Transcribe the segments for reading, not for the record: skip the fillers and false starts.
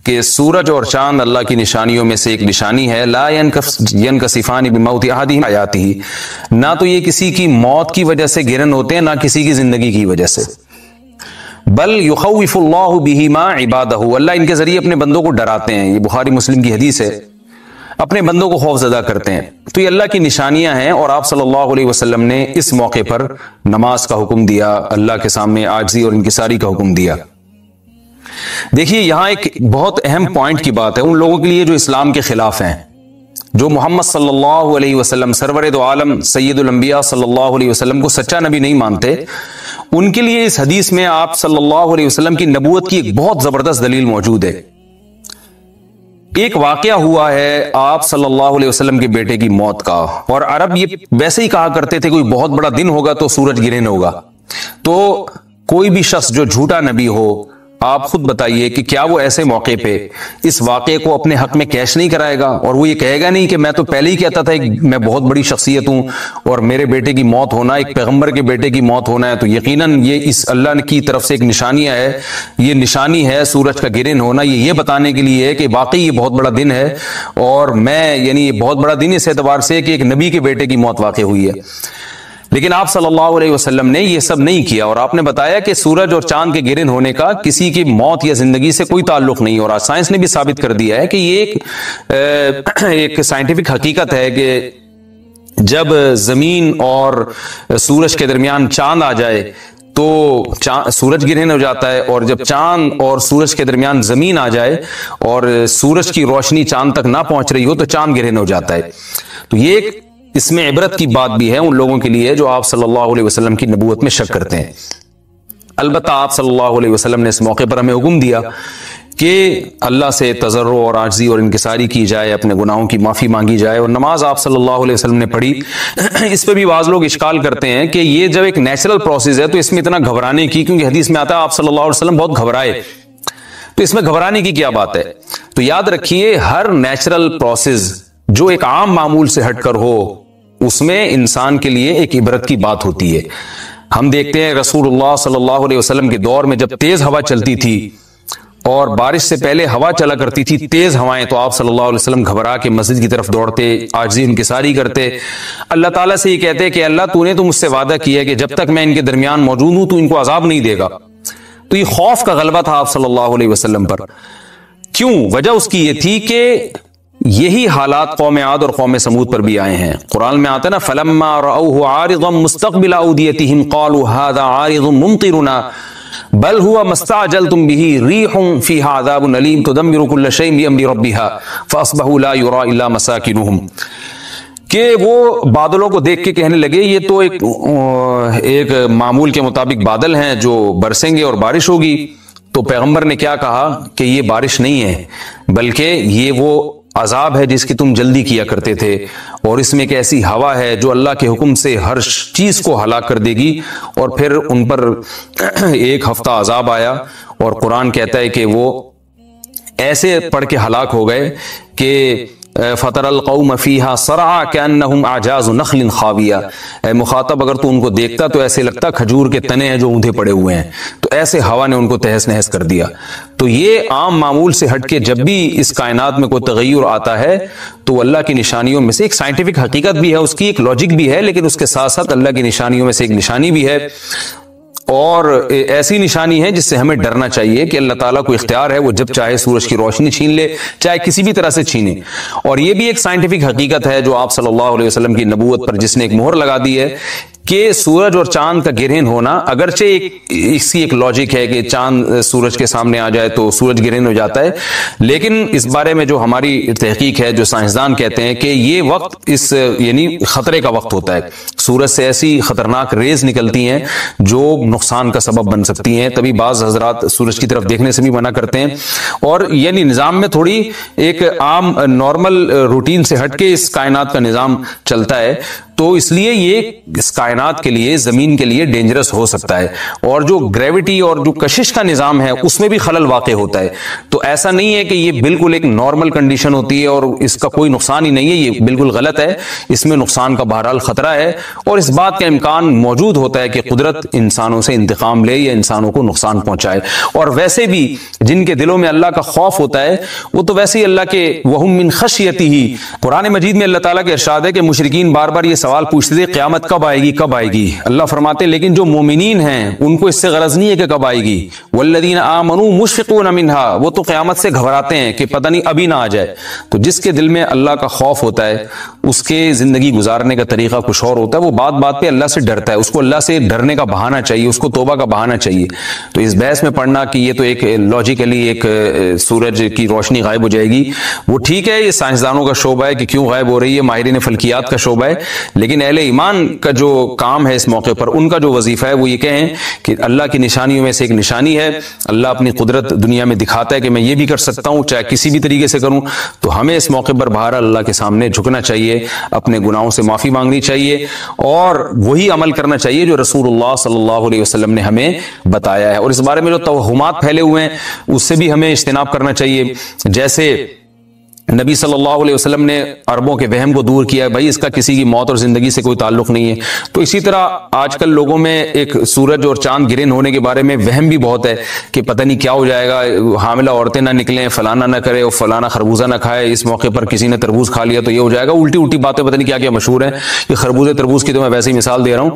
کہ سورج اور چاند اللہ کی نشانیوں میں سے ایک نشانی ہے، لا ينکسفان بموت احدہم حیاتہ، نہ تو یہ کسی کی موت کی وجہ سے گرن ہوتے ہیں، نہ کسی کی زندگی کی وجہ سے، بل یخوف اللہ بہما عبادہ، اللہ ان کے ذریعے اپنے بندوں کو ڈراتے ہیں، یہ بخاری مسلم کی حدیث ہے، اپنے بندوں کو خوف زدہ کرتے ہیں۔ تو یہ اللہ کی نشانیاں ہیں، اور آپ صلی اللہ علیہ وسلم نے اس موقع پر نماز کا حکم دیا، اللہ کے سامنے عاجزی اور انکساری کا حکم دیا۔ دیکھیے یہاں ایک بہت اہم پوائنٹ کی بات ہے ان لوگوں کے لیے جو اسلام کے خلاف ہیں، جو محمد صلی اللہ علیہ وسلم سرور دو عالم سید الانبیاء صلی اللہ علیہ وسلم کو سچا نبی نہیں مانتے، ان کے لیے اس حدیث میں آپ صلی اللہ علیہ وسلم کی نبوت کی ایک بہت زبردست دلیل موجود ہے۔ ایک واقعہ ہوا ہے آپ صلی اللہ علیہ وسلم کے بیٹے کی موت کا، اور عرب یہ ویسے ہی کہا کرتے تھے کوئی بہت بڑا دن ہوگا تو سورج گرہن ہوگا، تو کوئی بھی شخص جو جھوٹا نبی ہو، آپ خود بتائیے کہ کیا وہ ایسے موقع پہ اس واقعے کو اپنے حق میں کیش نہیں کرائے گا، اور وہ یہ کہے گا نہیں کہ میں تو پہلے ہی کہتا تھا کہ میں بہت بڑی شخصیت ہوں اور میرے بیٹے کی موت ہونا، ایک پیغمبر کے بیٹے کی موت ہونا ہے، تو یقیناً یہ اس اللہ کی طرف سے ایک نشانیاں ہے، یہ نشانی ہے سورج کا گرہن ہونا، یہ بتانے کے لیے ہے کہ واقعی یہ بہت بڑا دن ہے، اور میں یعنی یہ بہت بڑا دن اس اعتبار سے کہ ایک نبی کے بیٹے کی موت واقع ہوئی ہے۔ لیکن آپ صلی اللہ علیہ وسلم نے یہ سب نہیں کیا، اور آپ نے بتایا کہ سورج اور چاند کے گرہن ہونے کا کسی کی موت یا زندگی سے کوئی تعلق نہیں، اور سائنس نے بھی ثابت کر دیا ہے کہ یہ ایک سائنٹیفک حقیقت ہے کہ جب زمین اور سورج کے درمیان چاند آ جائے تو سورج گرہن ہو جاتا ہے، اور جب چاند اور سورج کے درمیان زمین آ جائے اور سورج کی روشنی چاند تک نہ پہنچ رہی ہو تو چاند گرہن ہو جاتا ہے۔ تو یہ ایک اس میں عبرت کی بات بھی ہے ان لوگوں کے لیے جو آپ صلی اللہ علیہ وسلم کی نبوت میں شک کرتے ہیں۔ البتہ آپ صلی اللہ علیہ وسلم نے اس موقع پر ہمیں حکم دیا کہ اللہ سے تضرع اور عاجزی اور انکساری کی جائے، اپنے گناہوں کی معافی مانگی جائے، اور نماز آپ صلی اللہ علیہ وسلم نے پڑھی۔ اس پہ بھی بعض لوگ اشکال کرتے ہیں کہ یہ جب ایک نیچرل پروسیس ہے تو اس میں اتنا گھبرانے کی، کیونکہ حدیث میں آتا ہے آپ صلی اللہ علیہ وسلم بہت گھبرائے، تو اس میں گھبرانے کی کیا بات ہے؟ تو یاد رکھیے ہر نیچرل پروسیس جو ایک عام معمول سے ہٹ کر ہو اس میں انسان کے لیے ایک عبرت کی بات ہوتی ہے۔ ہم دیکھتے ہیں رسول اللہ صلی اللہ علیہ وسلم کے دور میں جب تیز ہوا چلتی تھی اور بارش سے پہلے ہوا چلا کرتی تھی تیز ہوائیں، تو آپ صلی اللہ علیہ وسلم گھبرا کے مسجد کی طرف دوڑتے، عاجزی انکساری کرتے، اللہ تعالیٰ سے یہ کہتے کہ اللہ تو نے تو مجھ سے وعدہ کیا ہے کہ جب تک میں ان کے درمیان موجود ہوں تو ان کو عذاب نہیں دے گا۔ تو یہ خوف کا غلبہ تھا آپ صلی اللہ علیہ وسلم پر۔ کیوں؟ وجہ اس کی یہ تھی کہ یہی حالات قوم عاد اور قوم سمود پر بھی آئے ہیں۔ قرآن میں آتا ہے نا فَلَمَّا رَأَوْهُ عَارِضًا مُسْتَقْبِلَ أَوْدِيَتِهِمْ قَالُوا هَذَا عَارِضٌ مُمْطِرُنَا بَلْ هُوَ مَا اسْتَعْجَلْتُمْ بِهِ رِيحٌ فِيهَا عَذَابٌ أَلِيمٌ تُدَمِّرُ كُلَّ شَيْءٍ بِأَمْرِ رَبِّهَا فَأَصْبَحُوا لَا يُرَىٰ إِلَّا مَسَاكِنُهُمْ، کہ وہ بادلوں کو دیکھ کے کہنے لگے یہ تو ایک معمول کے مطابق بادل ہیں جو برسیں گے اور بارش ہوگی۔ تو پیغمبر نے کیا کہا کہ یہ بارش نہیں ہے بلکہ یہ وہ عذاب ہے جس کی تم جلدی کیا کرتے تھے، اور اس میں ایک ایسی ہوا ہے جو اللہ کے حکم سے ہر چیز کو ہلاک کر دے گی۔ اور پھر ان پر ایک ہفتہ عذاب آیا، اور قرآن کہتا ہے کہ وہ ایسے پڑھ کے ہلاک ہو گئے کہ فَتَرَى الْقَوْمَ فِيهَا صَرْعَىٰ كَأَنَّهُمْ أَعْجَازُ نَخْلٍ خَاوِيَةٍ، اے مخاطب اگر تو ان کو دیکھتا تو ایسے لگتا کھجور کے تنے ہیں جو اوندھے پڑے ہوئے ہیں، تو ایسے ہوا نے ان کو تہس نہس کر دیا۔ تو یہ عام معمول سے ہٹ کے جب بھی اس کائنات میں کوئی تغیر آتا ہے تو اللہ کی نشانیوں میں سے ایک سائنٹیفک حقیقت بھی ہے، اس کی ایک لاجک بھی ہے، لیکن اس کے ساتھ ساتھ اللہ کی نشانیوں میں سے ایک نشانی بھی ہے، اور ایسی نشانی ہے جس سے ہمیں ڈرنا چاہیے کہ اللہ تعالیٰ کو اختیار ہے، وہ جب چاہے سورج کی روشنی چھین لے، چاہے کسی بھی طرح سے چھینے۔ اور یہ بھی ایک سائنٹیفک حقیقت ہے جو آپ صلی اللہ علیہ وسلم کی نبوت پر جس نے ایک مہر لگا دی ہے کہ سورج اور چاند کا گرہن ہونا، اگرچہ اس کی ایک لاجک ہے کہ چاند سورج کے سامنے آ جائے تو سورج گرہن ہو جاتا ہے، لیکن اس بارے میں جو ہماری تحقیق ہے، جو سائنسدان کہتے ہیں کہ یہ وقت یعنی خطرے کا وقت ہوتا ہے، سورج سے ایسی خطرناک ریز نکلتی ہیں جو نقصان کا سبب بن سکتی ہیں، تبھی بعض حضرات سورج کی طرف دیکھنے سے بھی منع کرتے ہیں۔ اور یعنی نظام میں تھوڑی ایک عام نارمل روٹین سے ہٹ کے اس کائنات کا نظام چلتا ہے، تو اس لیے یہ اس کائنات کے لیے، زمین کے لیے ڈینجرس ہو سکتا ہے، اور جو گریوٹی اور جو کشش کا نظام ہے اس میں بھی خلل واقع ہوتا ہے۔ تو ایسا نہیں ہے کہ یہ بالکل ایک نارمل کنڈیشن ہوتی ہے اور اس کا کوئی نقصان ہی نہیں ہے، یہ بالکل غلط ہے، اس میں نقصان کا بہرحال خطرہ ہے، اور اس بات کا امکان موجود ہوتا ہے کہ قدرت انسانوں سے انتقام لے یا انسانوں کو نقصان پہنچائے. اور ویسے بھی جن کے دلوں میں اللہ کا خوف ہوتا ہے وہ تو ویسے ہی اللہ کے وَهُم مِّن خَشْيَتِهِ. قرآن مجید میں اللہ تعالیٰ کے ارشاد ہے کہ مشرکین بار بار یہ سوال پوچھتے تھے قیامت کب آئے گی کب آئے گی. اللہ فرماتے ہیں لیکن جو مومنین ہیں ان کو اس سے غرض نہیں ہے کہ کب آئے گی. وَالَّذِينَ آمَنُوا مُشْفِقُونَ مِنْهَا, وہ تو قیامت سے گھبراتے ہیں کہ پتہ نہیں ابھی نہ آ جائے. تو جس کے دل میں اللہ کا خوف ہوتا ہے اس کے زندگی گزارنے کا طریقہ کچھ اور ہوتا ہے. وہ بات بات پہ اللہ سے ڈرتا ہے, اس کو اللہ سے ڈرنے کا بہانہ چاہیے, اس کو توبہ کا بہانہ چاہیے. تو اس بحث میں پڑھنا کہ یہ تو ایک لاجیکلی ایک سورج کی روشنی غائب ہو جائے گی, وہ ٹھیک ہے, یہ سائنسدانوں کا شعبہ ہے کہ کیوں غائب ہو رہی ہے, ماہرین فلکیات کا شعبہ ہے. لیکن اہل ایمان کا جو کام ہے اس موقع پر, ان کا جو وظیفہ ہے وہ یہ کہیں کہ اللہ کی نشانیوں میں سے ایک نشانی ہے, اللہ اپنی قدرت دنیا میں دکھاتا ہے کہ میں یہ بھی کر سکتا ہوں چاہے کسی بھی طریقے سے کروں. تو ہمیں اس موقع پر بہرحال اللہ کے سامنے جھکنا چاہیے, اپنے گناہوں سے معافی مانگنی چاہیے اور وہی عمل کرنا چاہیے جو رسول اللہ صلی اللہ علیہ وسلم نے ہمیں بتایا ہے. اور اس بارے میں جو توہمات پھیلے ہوئے ہیں اس سے بھی ہمیں اجتناب کرنا چاہیے. جیسے نبی صلی اللہ علیہ وسلم نے عربوں کے وہم کو دور کیا ہے, بھائی اس کا کسی کی موت اور زندگی سے کوئی تعلق نہیں ہے. تو اسی طرح آج کل لوگوں میں ایک سورج اور چاند گرہن ہونے کے بارے میں وہم بھی بہت ہے کہ پتہ نہیں کیا ہو جائے گا, حاملہ عورتیں نہ نکلیں, فلانا نہ کرے اور فلانا خربوزہ نہ کھائے, اس موقع پر کسی نے تربوز کھا لیا تو یہ ہو جائے گا. الٹی الٹی باتیں پتہ نہیں کیا کیا مشہور ہیں. یہ خربوزے تربوز کی تو میں ویسے ہی مثال دے رہا ہوں.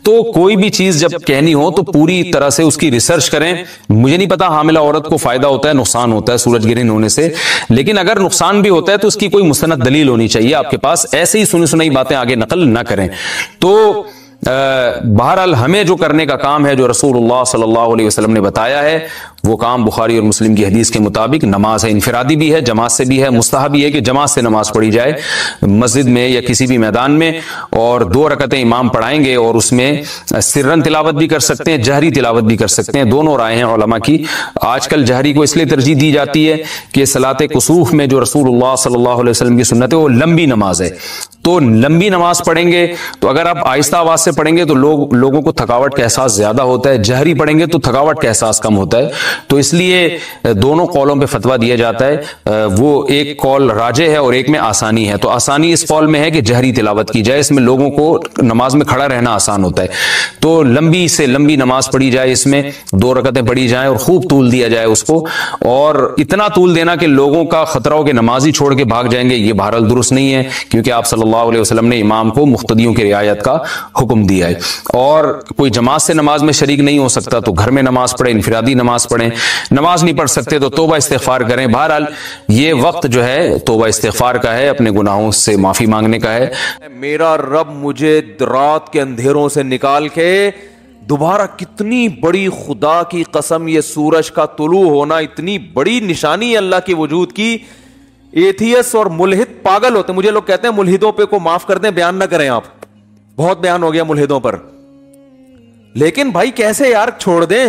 تو کوئی بھی چیز جب کہنی ہو تو پوری طرح سے اس کی ریسرچ کریں. مجھے نہیں پتا حاملہ عورت کو فائدہ ہوتا ہے نقصان ہوتا ہے سورج گرہن ہونے سے, لیکن اگر نقصان بھی ہوتا ہے تو اس کی کوئی مستند دلیل ہونی چاہیے آپ کے پاس. ایسے ہی سنی سنائی باتیں آگے نقل نہ کریں. تو بہرحال ہمیں جو کرنے کا کام ہے جو رسول اللہ صلی اللہ علیہ وسلم نے بتایا ہے وہ کام بخاری اور مسلم کی حدیث کے مطابق نماز ہے. انفرادی بھی ہے, جماعت سے بھی ہے. مستحب یہ ہے کہ جماعت سے نماز پڑھی جائے مسجد میں یا کسی بھی میدان میں, اور 2 رکعتیں امام پڑھائیں گے اور اس میں سرن تلاوت بھی کر سکتے ہیں, جہری تلاوت بھی کر سکتے ہیں. دونوں رائے ہیں علماء کی. آج کل جہری کو اس لیے ترجیح دی جاتی ہے کہ صلاۃ کسوف میں جو رسول اللہ صلی اللہ علیہ وسلم کی سنت ہے وہ لمبی نماز ہے. تو لمبی نماز پڑھیں گے تو اگر آپ آہستہ آواز سے پڑھیں گے تو لوگوں کو تھکاوٹ کا احساس زیادہ ہوتا ہے, جہری پڑھیں گے تو تھکاوٹ کا احساس کم ہوتا ہے. تو اس لیے دونوں قولوں پہ فتویٰ دیا جاتا ہے. وہ ایک قول راجح ہے اور ایک میں آسانی ہے. تو آسانی اس قول میں ہے کہ جہری تلاوت کی جائے, اس میں لوگوں کو نماز میں کھڑا رہنا آسان ہوتا ہے. تو لمبی سے لمبی نماز پڑھی جائے, اس میں 2 رکعتیں پڑھی جائیں اور خوب طول دیا جائے اس کو, اور اتنا طول دینا کہ لوگوں کا خطرہ ہو کہ نمازی چھوڑ کے بھاگ جائیں گے. یہ بہرحال درست نہیں ہے کیونکہ آپ صلی اللہ علیہ وسلم نے امام کو مقتدیوں کی رعایت کا حکم دیا ہے. اور کوئی جماعت سے نماز میں شریک نہیں ہو سکتا تو گھر میں نماز پڑھیں, انفرادی نماز پڑھیں. نماز نہیں پڑھ سکتے تو توبہ استغفار کریں. بہرحال یہ وقت جو ہے توبہ استغفار کا ہے, اپنے گناہوں سے معافی مانگنے کا ہے. میرا رب مجھے رات کے اندھیروں سے نکال کے دوبارہ, کتنی بڑی خدا کی قسم, یہ سورج کا طلوع ہونا اتنی بڑی نشانی ہے اللہ کے وجود کی. ایتھیس اور ملحد پاگل ہوتے ہیں. مجھے لوگ کہتے ہیں ملحدوں پہ کو معاف کر دیں, بیان نہ کریں آپ, بہت بیان ہو گیا ملحدوں پر. لیکن بھائی کیسے یار چھوڑ دیں,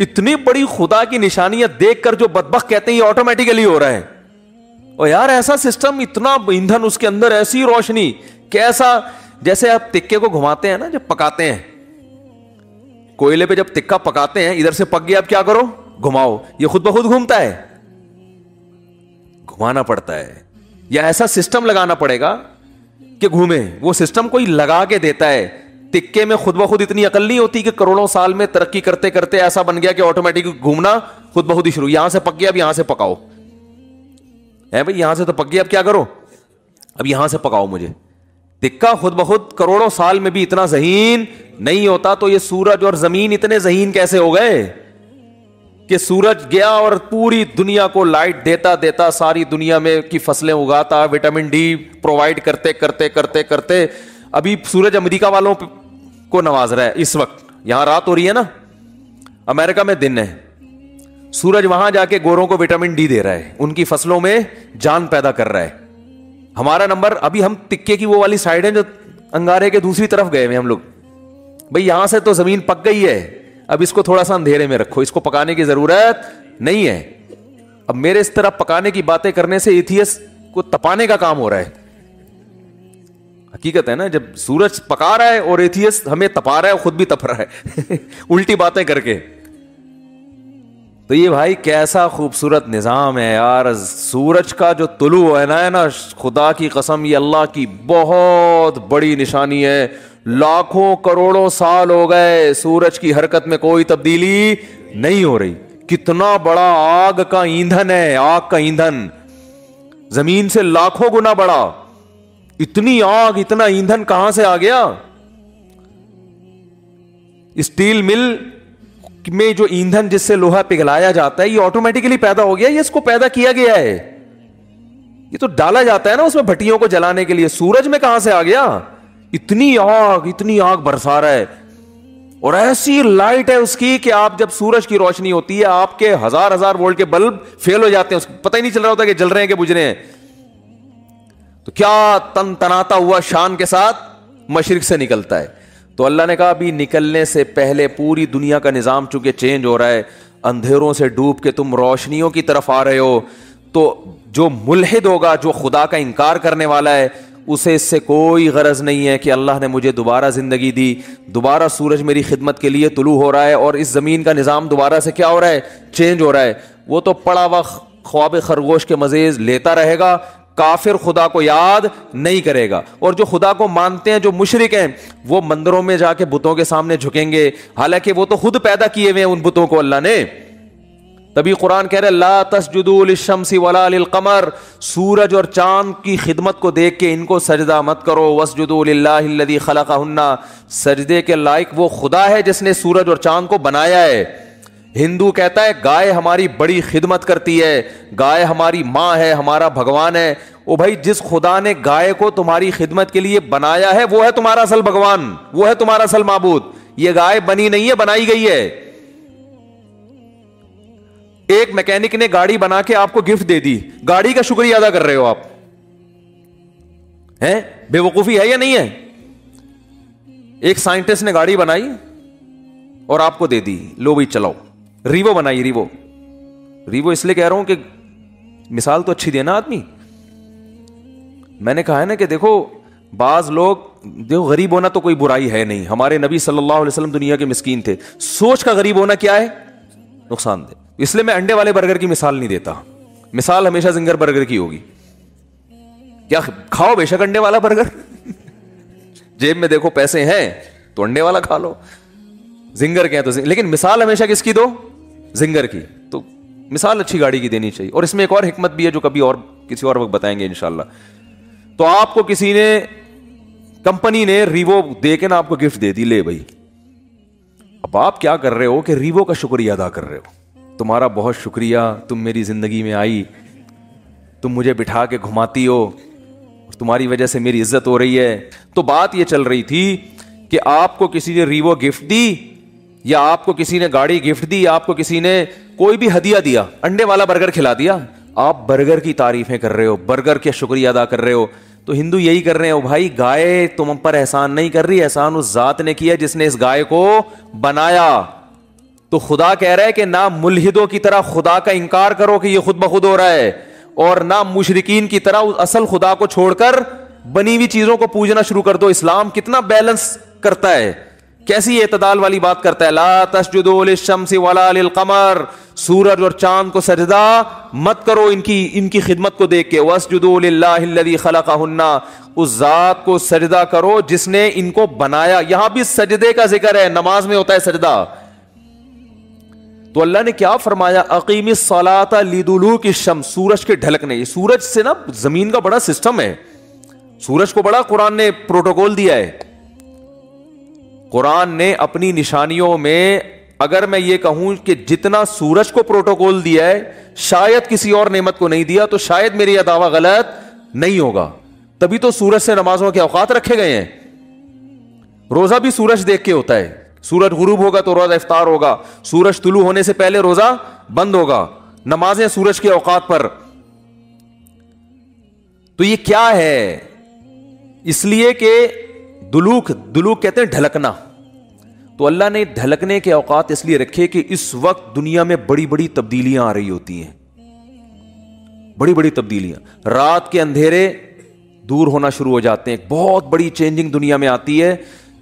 اتنی بڑی خدا کی نشانیاں دیکھ کر جو بدبخت کہتے ہیں یہ آٹومیٹیکلی ہو رہا ہے. اور یار ایسا سسٹم, اتنا ایندھن اس کے اندر, ایسی روشنی, کیسا جیسے آپ تکے کو گھماتے ہیں نا جب پکاتے ہیں, کوئلے پہ جب تکا پکاتے ہیں ادھر سے پک گیا, اب کیا کرو, گھماؤ, یہ خود بخود گھومتا ہے, گھمانا پڑتا ہے. یا ایسا سسٹم لگانا پڑے گا کہ گھومے. وہ سسٹم کوئی لگا کے دیتا ہے. تکے میں خود بخود اتنی عقل نہیں ہوتی کہ کروڑوں سال میں ترقی کرتے کرتے ایسا بن گیا کہ آٹومیٹک گھومنا خود بخود ہی شروع. یہاں سے پک گیا, اب یہاں سے پکاؤ, ہے بھائی یہاں سے تو پک گیا, اب کیا کرو, اب یہاں سے پکاؤ مجھے. تکا خود بخود کروڑوں سال میں بھی اتنا ذہین نہیں ہوتا. تو یہ سورج اور زمین اتنے ذہین کیسے ہو گئے کہ سورج گیا اور پوری دنیا کو لائٹ دیتا دیتا ساری دنیا میں کی فصلیں اگاتا, وٹامن ڈی پرووائڈ کرتے کرتے کرتے کرتے ابھی سورج امریکہ والوں کو نواز رہا ہے. اس وقت یہاں رات ہو رہی ہے نا, امریکہ میں دن ہے. سورج وہاں جا کے گوروں کو وٹامن ڈی دے رہا ہے, ان کی فصلوں میں جان پیدا کر رہا ہے. ہمارا نمبر, ابھی ہم تکے کی وہ والی سائڈ ہے جو انگارے کے دوسری طرف گئے ہیں ہم لوگ. بھئی یہاں سے تو زمین پک گئی ہے, اب اس کو تھوڑا سا اندھیرے میں رکھو, اس کو پکانے کی ضرورت نہیں ہے. اب میرے اس طرح پکانے کی باتیں کرنے سے ایتھیس کو تپانے کا کام ہو رہا ہے. حقیقت ہے نا, جب سورج پکا رہا ہے اور ایتھیس ہمیں تپا رہا ہے, خود بھی تپ رہا ہے الٹی باتیں کر کے. تو یہ بھائی کیسا خوبصورت نظام ہے یار. سورج کا جو طلوع ہے نا خدا کی قسم یہ اللہ کی بہت بڑی نشانی ہے. لاکھوں کروڑوں سال ہو گئے سورج کی حرکت میں کوئی تبدیلی نہیں ہو رہی. کتنا بڑا آگ کا ایندھن ہے, آگ کا ایندھن زمین سے لاکھوں گنا بڑا. اتنی آگ اتنا ایندھن کہاں سے آ گیا؟ اسٹیل مل میں جو ایندھن جس سے لوہا پگھلایا جاتا ہے یہ آٹومیٹکلی پیدا ہو گیا, یہ اس کو پیدا کیا گیا ہے, یہ تو ڈالا جاتا ہے نا اس میں بھٹیوں کو جلانے کے لیے. سورج میں کہاں سے آ گیا؟ اتنی آگ برسا رہا ہے اور ایسی لائٹ ہے اس کی کہ آپ جب سورج کی روشنی ہوتی ہے آپ کے ہزار وولٹ کے بلب فیل ہو جاتے ہیں, اس کو پتہ ہی نہیں چل رہا ہوتا کہ جل رہے ہیں کہ بجھ رہے ہیں. تو کیا تن تناتا ہوا شان کے ساتھ مشرق سے نکلتا ہے. تو اللہ نے کہا ابھی نکلنے سے پہلے پوری دنیا کا نظام چونکہ چینج ہو رہا ہے, اندھیروں سے ڈوب کے تم روشنیوں کی طرف آ رہے ہو, تو جو ملحد ہوگا, جو خدا کا انکار کرنے والا ہے, اسے اس سے کوئی غرض نہیں ہے کہ اللہ نے مجھے دوبارہ زندگی دی, دوبارہ سورج میری خدمت کے لیے طلوع ہو رہا ہے اور اس زمین کا نظام دوبارہ سے کیا ہو رہا ہے, چینج ہو رہا ہے. وہ تو پڑا ہوا خواب خرگوش کے مزید لیتا رہے گا, کافر خدا کو یاد نہیں کرے گا. اور جو خدا کو مانتے ہیں, جو مشرک ہیں, وہ مندروں میں جا کے بتوں کے سامنے جھکیں گے, حالانکہ وہ تو خود پیدا کیے ہوئے ہیں ان بتوں کو اللہ نے. تبھی قرآن کہہ رہے لا تسجدوا للشمس ولا للقمر, سورج اور چاند کی خدمت کو دیکھ کے ان کو سجدہ مت کرو. واسجدوا للہ الذی خلقہن, سجدے کے لائق وہ خدا ہے جس نے سورج اور چاند کو بنایا ہے. ہندو کہتا ہے گائے ہماری بڑی خدمت کرتی ہے, گائے ہماری ماں ہے, ہمارا بھگوان ہے. او بھائی جس خدا نے گائے کو تمہاری خدمت کے لیے بنایا ہے وہ ہے تمہارا اصل بھگوان, وہ ہے تمہارا اصل معبود. یہ گائے بنی نہیں ہے, بنائی گئی ہے. ایک میکینک نے گاڑی بنا کے آپ کو گفٹ دے دی, گاڑی کا شکریہ ادا کر رہے ہو آپ, ہیں بے وقوفی ہے یا نہیں ہے؟ ایک سائنٹسٹ نے گاڑی بنائی اور آپ کو دے دی, لو بھائی چلاؤ. ریوو بنائی, ریوو اس لیے کہہ رہا ہوں کہ مثال تو اچھی دینا آدمی. میں نے کہا ہے نا کہ دیکھو بعض لوگ, دیکھو غریب ہونا تو کوئی برائی ہے نہیں, ہمارے نبی صلی اللہ علیہ وسلم دنیا کے مسکین تھے. سوچ کا غریب ہونا کیا ہے؟ نقصان دہ. اس لیے میں انڈے والے برگر کی مثال نہیں دیتا, مثال ہمیشہ زنگر برگر کی ہوگی. کیا کھاؤ بے شک انڈے والا برگر, جیب میں دیکھو پیسے ہیں تو انڈے والا کھا لو, زنگر کے ہیں تو لیکن مثال ہمیشہ کس کی دو؟ زنگر کی. تو مثال اچھی گاڑی کی دینی چاہیے. اور اس میں ایک اور حکمت بھی ہے جو کبھی اور کسی اور وقت بتائیں گے انشاءاللہ. تو آپ کو کسی نے, کمپنی نے ریوو دے کے نا آپ کو گفٹ دے دی, لے بھائی. اب آپ کیا کر رہے ہو کہ ریوو کا شکریہ ادا کر رہے ہو, تمہارا بہت شکریہ, تم میری زندگی میں آئی, تم مجھے بٹھا کے گھماتی ہو, تمہاری وجہ سے میری عزت ہو رہی ہے. تو بات یہ چل رہی تھی کہ آپ کو کسی نے ریوو گفٹ دی, یا آپ کو کسی نے گاڑی گفٹ دی, آپ کو کسی نے کوئی بھی ہدیہ دیا, انڈے والا برگر کھلا دیا, آپ برگر کی تعریفیں کر رہے ہو, برگر کے شکریہ ادا کر رہے ہو. تو ہندو یہی کر رہے ہو بھائی, گائے تم پر احسان نہیں کر رہی, احسان اس ذات نے کیا جس نے اس گائے کو بنایا. تو خدا کہہ رہا ہے کہ نہ ملحدوں کی طرح خدا کا انکار کرو کہ یہ خود بخود ہو رہا ہے, اور نہ مشرکین کی طرح اصل خدا کو چھوڑ کر بنی ہوئی چیزوں کو پوجنا شروع کر دو. اسلام کتنا بیلنس کرتا ہے, کیسی اعتدال والی بات کرتا ہے. لا تسجدوا للشمس ولا للقمر, سورج اور چاند کو سجدہ مت کرو ان کی خدمت کو دیکھ کے. واسجدوا للہ الذی خلقہن, اس ذات کو سجدہ کرو جس نے ان کو بنایا. یہاں بھی سجدے کا ذکر ہے, نماز میں ہوتا ہے سجدہ. تو اللہ نے کیا فرمایا, اقیم الصلاۃ لدلوک الشمس, سورج کے ڈھلکنے. سورج سے نا زمین کا بڑا سسٹم ہے, سورج کو بڑا قرآن نے پروٹوکول دیا ہے. قرآن نے اپنی نشانیوں میں, اگر میں یہ کہوں کہ جتنا سورج کو پروٹوکول دیا ہے شاید کسی اور نعمت کو نہیں دیا, تو شاید میری یہ دعویٰ غلط نہیں ہوگا. تبھی تو سورج سے نمازوں کے اوقات رکھے گئے ہیں. روزہ بھی سورج دیکھ کے ہوتا ہے, سورج غروب ہوگا تو روزہ افطار ہوگا, سورج طلوع ہونے سے پہلے روزہ بند ہوگا, نمازیں سورج کے اوقات پر. تو یہ کیا ہے؟ اس لیے کہ دلوک کہتے ہیں ڈھلکنا. تو اللہ نے ڈھلکنے کے اوقات اس لیے رکھے کہ اس وقت دنیا میں بڑی بڑی تبدیلیاں آ رہی ہوتی ہیں, بڑی بڑی تبدیلیاں. رات کے اندھیرے دور ہونا شروع ہو جاتے ہیں, ایک بہت بڑی چینجنگ دنیا میں آتی ہے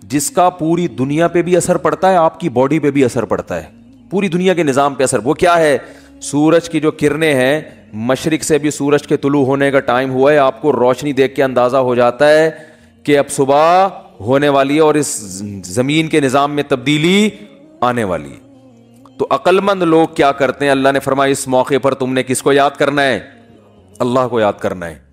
جس کا پوری دنیا پہ بھی اثر پڑتا ہے, آپ کی باڈی پہ بھی اثر پڑتا ہے. پوری دنیا کے نظام پہ اثر. وہ کیا ہے؟ سورج کی جو کرنیں ہیں, مشرق سے بھی سورج کے طلوع ہونے کا ٹائم ہوا ہے, آپ کو روشنی دیکھ کے اندازہ ہو جاتا ہے کہ اب صبح ہونے والی ہے اور اس زمین کے نظام میں تبدیلی آنے والی ہے. تو عقل مند لوگ کیا کرتے ہیں؟ اللہ نے فرمایا اس موقع پر تم نے کس کو یاد کرنا ہے؟ اللہ کو یاد کرنا ہے.